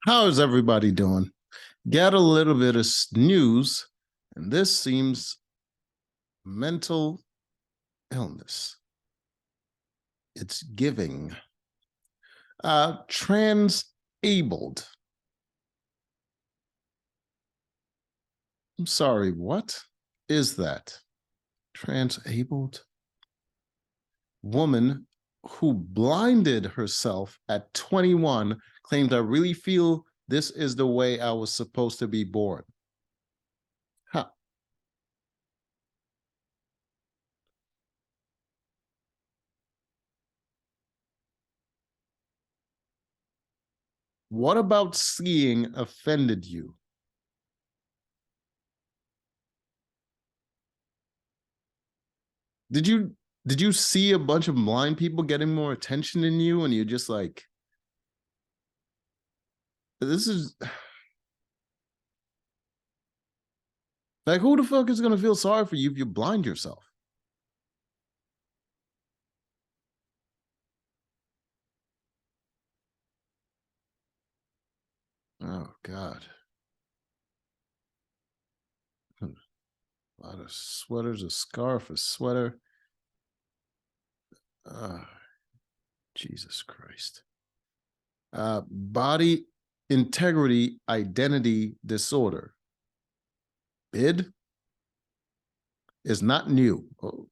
How is everybody doing? Got a little bit of news, and this seems mental illness. It's giving. Transabled. I'm sorry, what is that? Transabled? Woman who blinded herself at 21 claimed, "I really feel this is the way I was supposed to be born." Huh. What about seeing offended you? Did you did you see a bunch of blind people getting more attention than you, and you're just like, this is like, who the fuck is gonna feel sorry for you if you blind yourself? Oh God. A lot of sweaters, a scarf, a sweater. uh, Jesus Christ. Body integrity identity disorder. BID is not new. Oh,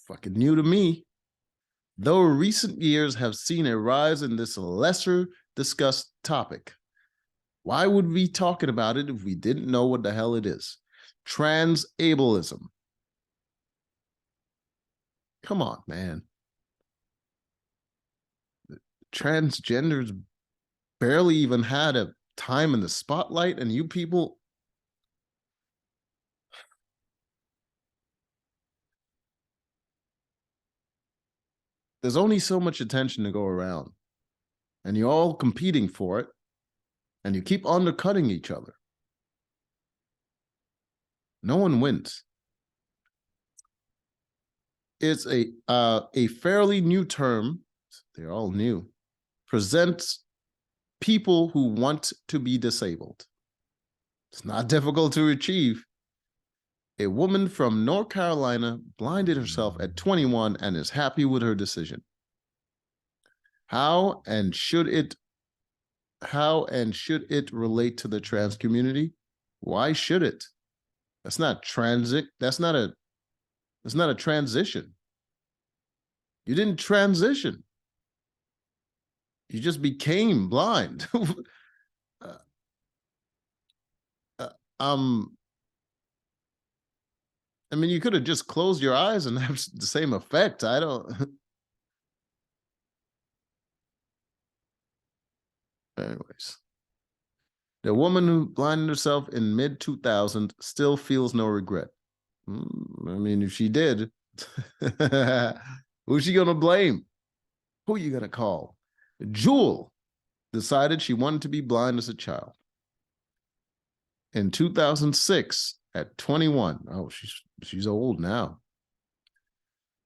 fucking new to me. Though recent years have seen a rise in this lesser discussed topic. Why would we be talking about it if we didn't know what the hell it is? Transableism. Come on, man. Transgenders barely even had a time in the spotlight, and you people. There's only so much attention to go around, and you're all competing for it, and you keep undercutting each other. No one wins. It's a fairly new term. They're all new. Presents people who want to be disabled. It's not difficult to achieve. A woman from North Carolina blinded herself at 21 and is happy with her decision. How and should it relate to the trans community? Why should it? That's not transit. That's not a transition. You didn't transition. You just became blind. uh, uh, um, I mean, you could have just closed your eyes and have the same effect. I don't. Anyways, the woman who blinded herself in mid 2000 still feels no regret. I mean, if she did, who's she gonna blame? Who are you gonna call? Jewel decided she wanted to be blind as a child. In 2006, at 21, oh, she's old now.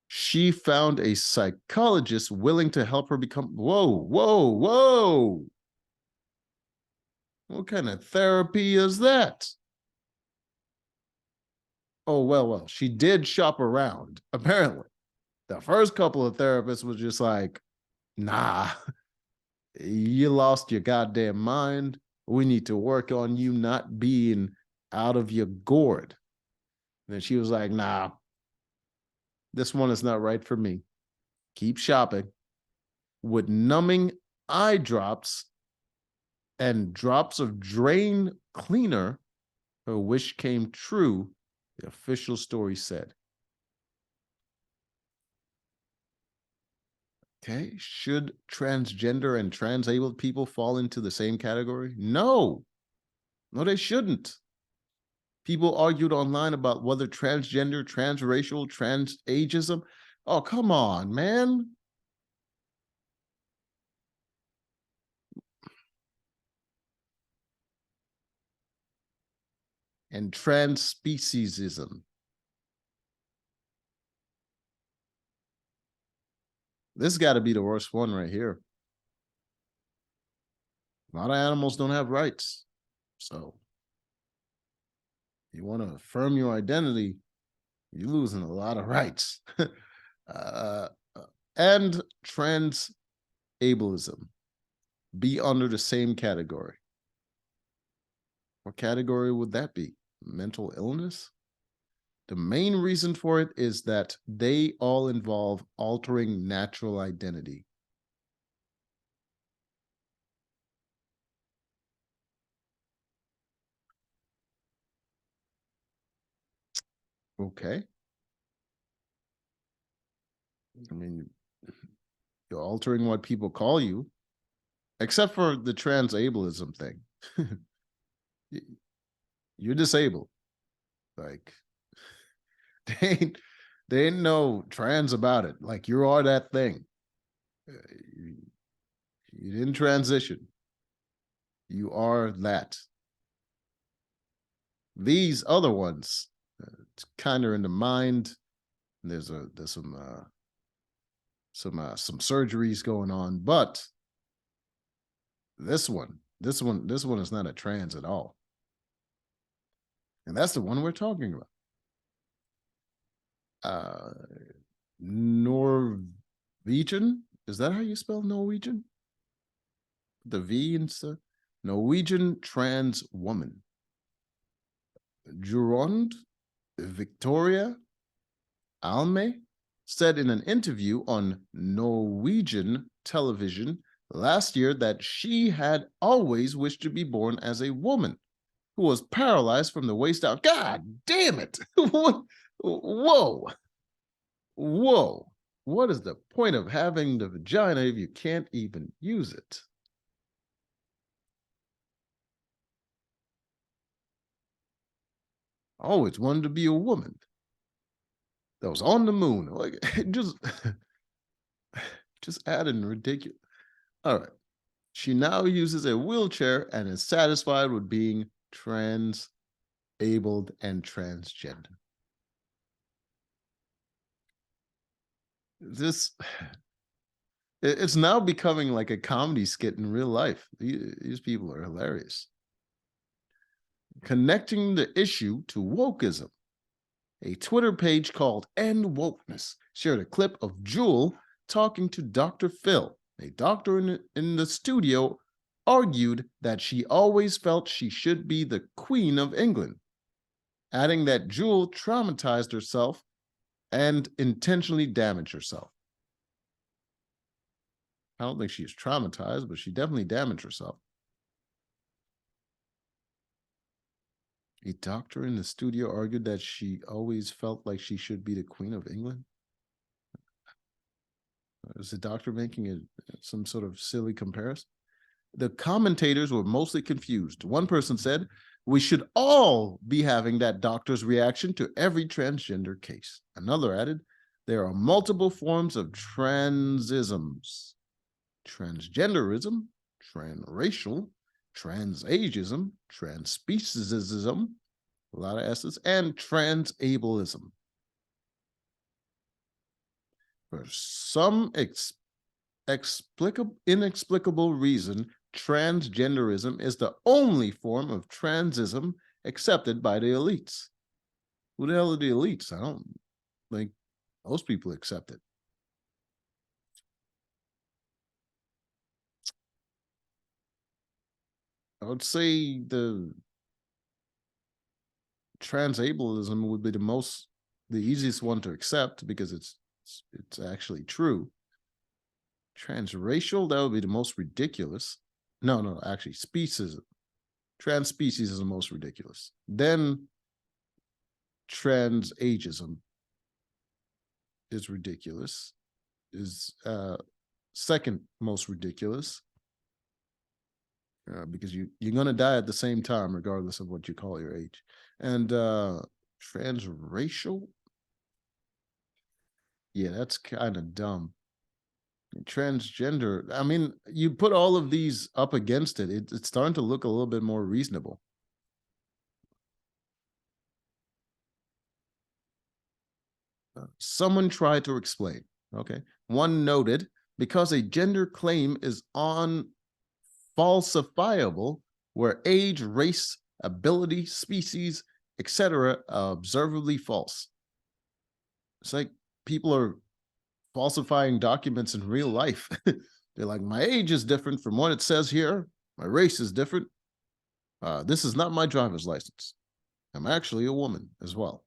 She found a psychologist willing to help her become. Whoa, whoa, whoa! What kind of therapy is that? Oh, well, she did shop around, apparently. The first couple of therapists was just like, nah, you lost your goddamn mind. We need to work on you not being out of your gourd. And then she was like, nah, this one is not right for me. Keep shopping. With numbing eye drops and drops of drain cleaner, her wish came true, the official story said. Okay, should transgender and transabled people fall into the same category? No, no, they shouldn't. People argued online about whether transgender, transracial, transageism. Oh, come on, man. And transspeciesism. This got to be the worst one right here. A lot of animals don't have rights. So you want to affirm your identity, you're losing a lot of rights. uh, and transableism be under the same category. What category would that be? Mental illness? The main reason for it is that they all involve altering natural identity. Okay. I mean, you're altering what people call you, except for the transableism thing. You're disabled. Like, they ain't, they ain't no trans about it. Like, you are that thing. You, you didn't transition. You are that. These other ones, it's kind of in the mind. There's some surgeries going on, but this one is not a trans at all, and that's the one we're talking about. Norwegian, is that how you spell Norwegian? The V and stuff. Norwegian trans woman, Jurond Victoria Alme, said in an interview on Norwegian television last year that she had always wished to be born as a woman who was paralyzed from the waist down. God damn it. Whoa. Whoa. What is the point of having the vagina if you can't even use it? I always wanted to be a woman that was on the moon. Like, just adding ridiculous. All right. She now uses a wheelchair and is satisfied with being transabled and transgender. This it's now becoming like a comedy skit in real life. These people are hilarious. Connecting the issue to wokeism, a Twitter page called End Wokeness shared a clip of Jewel talking to Dr. Phil. A doctor in the studio argued that she always felt she should be the Queen of England, adding that Jewel traumatized herself and intentionally damaged herself. I don't think she's traumatized, but she definitely damaged herself. A doctor in the studio argued that she always felt like she should be the Queen of England. Is the doctor making some sort of silly comparison? The commentators were mostly confused. One person said, "We should all be having that doctor's reaction to every transgender case." Another added, "There are multiple forms of transisms: transgenderism, transracial, transageism, transspeciesism," a lot of S's, and transableism. For some inexplicable reason, transgenderism is the only form of transism accepted by the elites. Who the hell are the elites? I don't think most people accept it. I would say the transableism would be the easiest one to accept because it's actually true. Transracial, that would be the most ridiculous. No, actually, species. Trans species is the most ridiculous. Then transageism is ridiculous. Is second most ridiculous because you're gonna die at the same time, regardless of what you call your age. And transracial, yeah, that's kind of dumb. Transgender, I mean, you put all of these up against it, it's starting to look a little bit more reasonable. Someone tried to explain. Okay. One noted, because a gender claim is on falsifiable, where age, race, ability, species, etc. are observably false. It's like people are falsifying documents in real life. They're like, my age is different from what it says here. My race is different. This is not my driver's license. I'm actually a woman as well.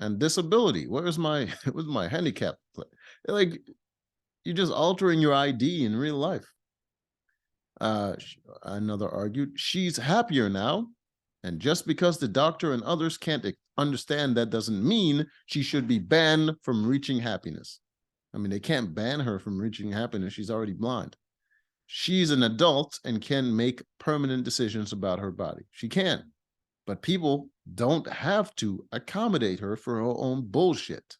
And disability. Where's my where's my handicap? Like, you're just altering your ID in real life. Another argued, she's happier now. And just because the doctor and others can't understand that doesn't mean she should be banned from reaching happiness. I mean, they can't ban her from reaching happiness. She's already blind. She's an adult and can make permanent decisions about her body. She can. But people don't have to accommodate her for her own bullshit.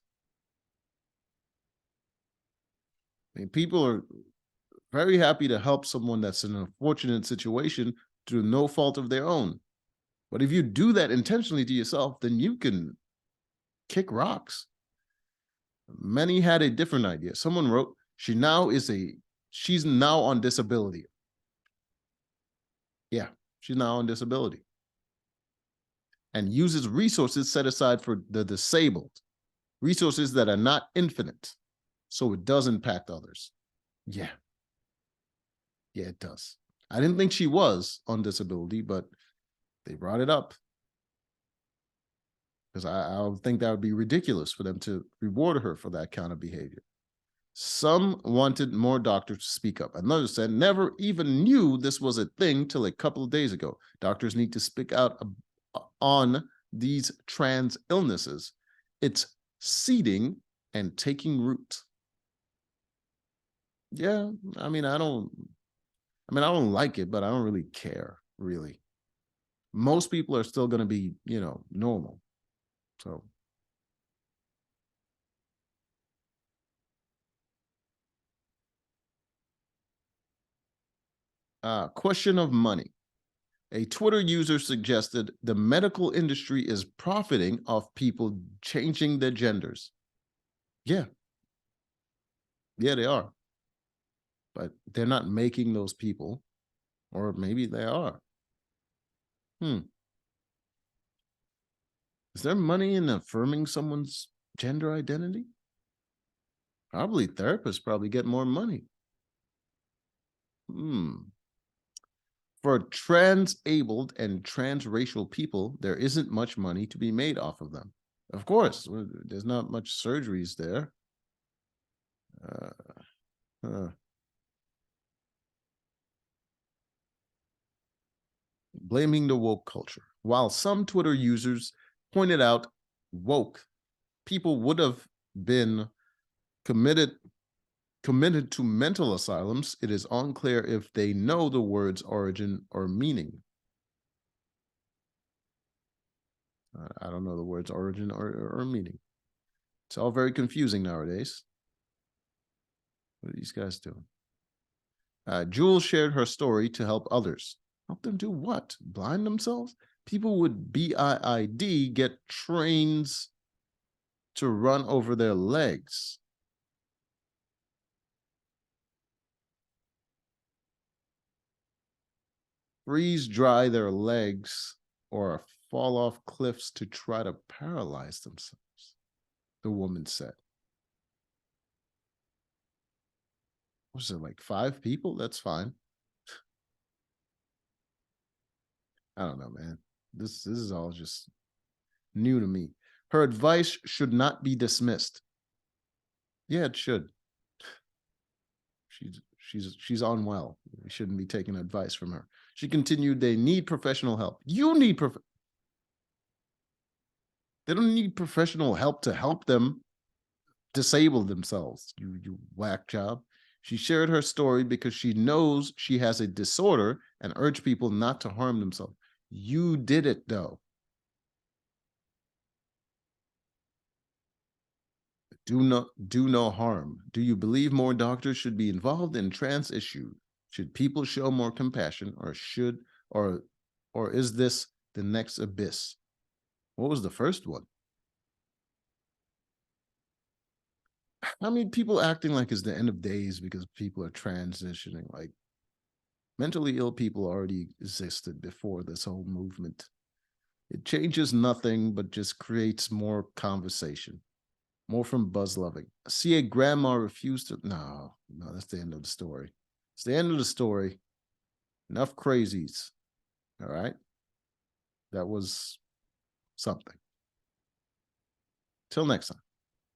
I mean, people are very happy to help someone that's in an unfortunate situation through no fault of their own. But if you do that intentionally to yourself, then you can kick rocks. Many had a different idea. Someone wrote, she's now on disability. Yeah, she's now on disability. And uses resources set aside for the disabled, resources that are not infinite, so it does impact others. Yeah, it does. I didn't think she was on disability, but they brought it up because I would think that would be ridiculous for them to reward her for that kind of behavior. Some wanted more doctors to speak up. Another said, never even knew this was a thing till a couple of days ago. Doctors need to speak out on these trans illnesses. It's seeding and taking root. Yeah, I mean, I don't like it, but I don't really care, really. Most people are still going to be, normal. So question of money. A Twitter user suggested the medical industry is profiting off people changing their genders. Yeah. Yeah, they are. But they're not making those people, or maybe they are. Is there money in affirming someone's gender identity? Probably therapists probably get more money. For transabled and transracial people, there isn't much money to be made off of them. Of course, there's not much surgeries there. Blaming the woke culture. While some Twitter users pointed out woke people would have been committed to mental asylums, it is unclear if they know the word's origin or meaning. I don't know the word's origin or meaning. It's all very confusing nowadays. What are these guys doing? Jules shared her story to help others. Help them do what? Blind themselves? People with BIID get trains to run over their legs. Freeze dry their legs or fall off cliffs to try to paralyze themselves, the woman said. Was it like 5 people? That's fine. I don't know, man. This is all just new to me. Her advice should not be dismissed. Yeah, it should. She's unwell. We shouldn't be taking advice from her. She continued, they need professional help. You need they don't need professional help to help them disable themselves, you whack job. She shared her story because she knows she has a disorder and urged people not to harm themselves. You did it, though. Do no harm. Do you believe more doctors should be involved in trans issue? Should people show more compassion, or is this the next abyss? What was the first one? I mean, people acting like it's the end of days because people are transitioning. Like, Mentally ill people already existed before this whole movement. It changes nothing, but just creates more conversation. More from Buzz Loving. See, a grandma refused to. No, that's the end of the story. It's the end of the story. Enough crazies. All right. That was something. Till next time.